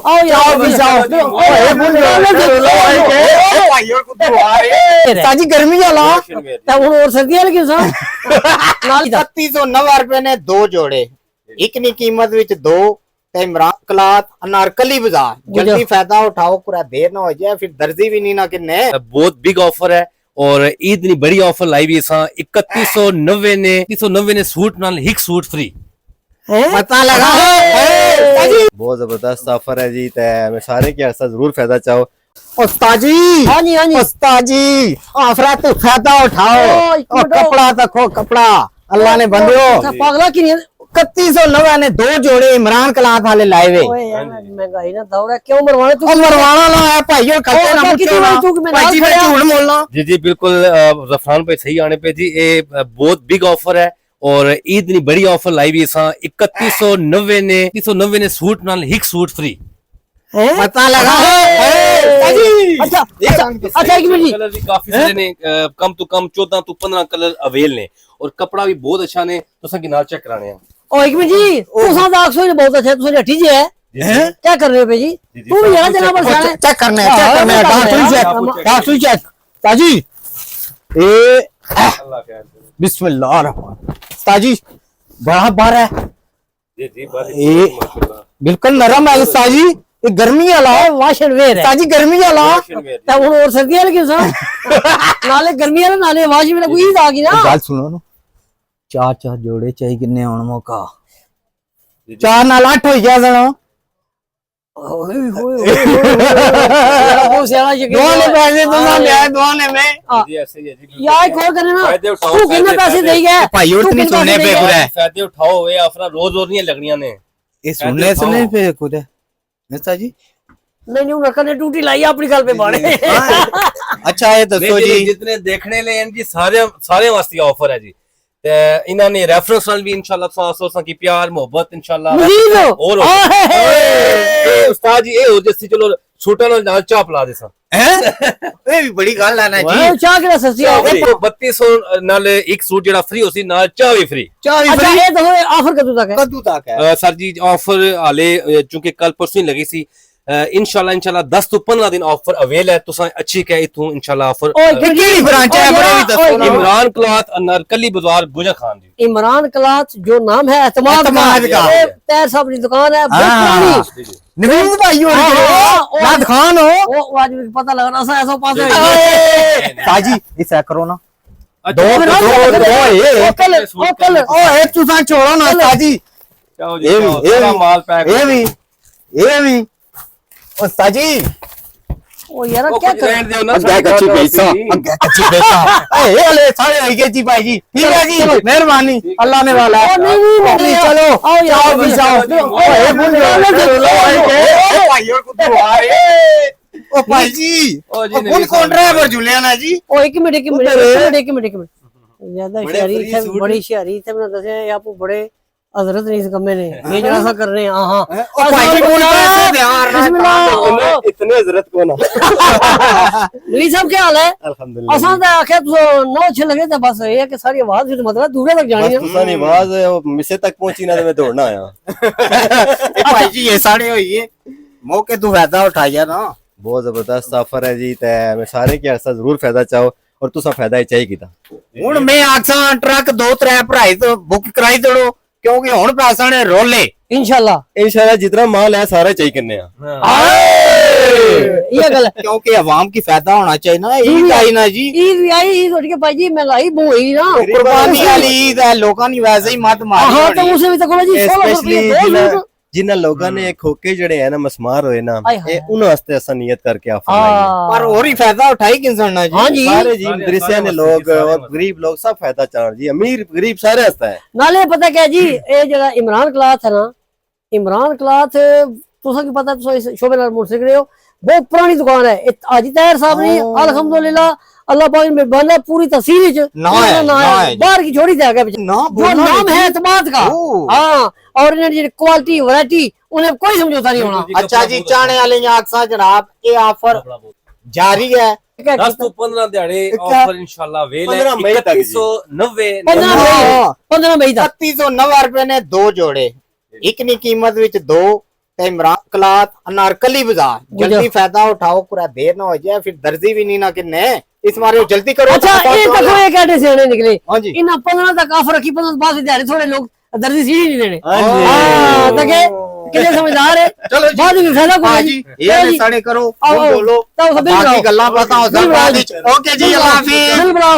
आओ यार भी जाओ साजी गर्मी वाला तब और सर्दी है लेकिन सा 3190 रुपए ने दो जोड़े एक नी कीमत विच दो ते इमरान क्लॉथ अनारकली बाजार जल्दी फायदा उठाओ पूरा देर ना हो जाए फिर दर्जी भी नहीं ना किन्ने बहुत बिग ऑफर है और ईद नी बड़ी ऑफर लाई भी असा 3190 ने सूट नाल एक सूट फ्री पता लगा बहुत जबरदस्त ऑफर है जी ते मैं सारे के ऐसा जरूर फायदा चाहो उस्ताजी हाँ जी उस्ताजी ऑफर तो फायदा उठाओ और कपड़ा तको कपड़ा अल्लाह ने बंदो पागला की नहीं 3190 ने दो जोड़े इमरान क्लॉथ वाले लाए हुए ओए यार महंगाई ना दौड़ है क्यों मरवाने तू मरवाना ना है भाइयों खर्चे ना कितनी बार तू मैं भाई जी मैं झूठ बोलना जी जी बिल्कुल जफरान पे सही आने पे जी ये बहुत बिग ऑफर है और ईद नी बड़ी ऑफर लाई भी असा 3190 ने सूट नाल एक सूट फ्री पता लगा अच्छा अच्छा एक मिनट कलर भी काफी सारे ने कम तो कम 14 तो 15 कलर अवेल ने और कपड़ा भी बहुत अच्छा ने तुसा की नाल चेक कराने हैं ओ एक मिनट जी तू सा दाग सोई बहुत अच्छा तू अठी जी है क्या कर रहे हो जी तू भी यहां जना पर सारे चेक करने डॉक्टर चेक ताजी ए अल्लाह खैर बिस्मिल्लाह रहमान ताजी बड़ा बार है जी जी बस ए बिल्कुल नरम है ताजी ये गर्मी वाला है वाशन वेयर है ताजी गर्मी वाला तब और सर्दी है लेकिन सा नाले गर्मी वाला नाले वाश में कोई आ गई ना गल सुनो ना चार चार जोड़े चाहिए किन्ने आने मौका चार नाल 8 हो गया जणो ओए होए वो सेवा ये दोने पैसे तो ना ले दोने में जी ऐसे ही है जी यार कॉल करने ना तू कितने पैसे दे गया भाई और नहीं सुनने पे कुछ है फायदे उठाओ ये ऑफर रोज नहीं लगनियां ने ये सुनने पे कुछ है नसा जी नहीं नहीं उनका ने टूटी लाई अपनी गल पे बाड़े अच्छा ये दसो जी जितने देखने ले हैं जी सारे वास्ते ऑफर है जी ते इन्होंने रेफरेंस नाल भी इंशाल्लाह सोसा की प्यार मोहब्बत इंशाल्लाह और उस्ताद जी ए हो जैसी चलो सूटा नाल चाह पिला दे सा हैं ये भी बड़ी गल है ना जी चाह के सस्ती आ 3200 नाल एक सूट जेड़ा फ्री होसी नाल चाह भी फ्री अच्छा ये तो ऑफर कदू तक है सर जी ऑफर हाले चूंकि कल परसों ही लगी सी इंशाल्लाह 10 तो 15 दिन ऑफर अवेल है तुसा अच्छी कह इथों इंशाल्लाह ऑफर केड़ी ब्रांच है बड़े भी दसो ना इमरान क्लॉथ अनारकली बाजार गुजा खान जी इमरान क्लॉथ जो नाम है एतमाद का तैर साहब की दुकान है बहुत पुरानी नवीन भाई हो ना खान हो वो आज मुझे पता लगा सा ऐसा पास है ताजी इसे करो ना दो कल ओ एक तुसा छोड़ो ना ताजी ये माल पैक ये भी ओ ताजी ओ यार क्या कर रहे दे ना अच्छी पैसा ए ले सारे हो गए जी भाई जी ठीक है जी मेहरबानी अल्लाह ने वाला है नहीं चलो आओ यार भी जाओ ओ भाई जी कौन ड्राइवर जुलिया ना जी ओ एक मिनट ज्यादा शहरी थे बड़ी शहरी थे मैंने दसे आप बड़े हजरत नहीं इस कमे ने ये जरा सा कर रहे हैं हां ओ भाई जी कौन पैसे ध्यान इतने हजरत को ना नहीं सब क्या हाल है अल्हम्दुलिल्लाह आसान था आखे तो नौ अच्छे लगे थे बस ये कि सारी आवाज भी मतलब दूर तक जानी है तुसा नी आवाज मिसे तक पहुंची ना तो मैं दौड़ना आया भाई जी ये सारे होई है मौके तू फायदा उठाया ना बहुत जबरदस्त ऑफर है जी ते मैं सारे के ऐसा जरूर फायदा चाहो और तुसा फायदा ही चाहिए कीता हुन मैं आखसा ट्रक 2-3 भराई तो बुक कराई देड़ो क्योंकि हुन पैसा ने रोले इंशाल्लाह जितना माल है सारा चाहिए करने ये गल क्योंकि अवाम की फायदा होना चाहिए ना ईद आई ना जी ईद भी आई ईद उठ के भाई जी महंगाई बहुत हुई ना कुर्बानी वाली ईद है लोगों ने वैसे ही मत मारी हां तो उसे भी तो बोला जी 16 रुपए जिन्ना लोगों ने खोके जड़े है ना मसमार होए ना ये उन वास्ते ऐसा नियत करके ऑफर लाई पर और ही फायदा उठाई किसान ना जी हां जी सारे जी मदरसे ने लोग और गरीब लोग सब फायदा चाहन जी अमीर गरीब सारे हस्ता है नाले पता क्या जी ये जरा इमरान क्लॉथ है ना इमरान क्लॉथ तुसा की पता तुसा इस शोभे नाल मुड़ सकते हो बहुत पुरानी दुकान है आज तैयार साहब ने अल्हम्दुलिल्लाह अल्लाह पाक ने बना पूरी तफसीर च ना है बाहर की छोड़ी दे आगे ना जो नाम है एतमाद का हां और इन्हें क्वालिटी वैरायटी उन्हें कोई समझौता नहीं होना अच्छा जी चाने वाले आखसा जनाब ये ऑफर जारी है 10 तो 15 दिहाड़े ऑफर इंशाल्लाह वेल है 15 मई तक 15 मई तक 3190 रुपए ने दो जोड़े एक नी कीमत विच दो ਤੇ ਇਮਰਾਨ ਕਲਾਤ ਅਨਾਰਕਲੀ ਬਾਜ਼ਾਰ ਜਲਦੀ फायदा उठाओ पूरा देर ना हो जाए फिर दर्जी भी नहीं ना किन्ने इस मारे जल्दी करो अच्छा ये देखो ये कहते सियाने निकले हाँ जी इन 15 तक ऑफर रखी 15 बाद दिहाड़ी थोड़े लोग दर्जी सीढ़ी नहीं देने हाँ जी। हां तो के कितने समझदार है चलो जी। बाद में फायदा हाँ कोई जी ये ने साड़े करो आओ, बोलो तो सब बिल बाकी बनाओ। गल्लां बातां बिल बनाओ। ओके जी अल्लाह हाफिज बिल बनाओ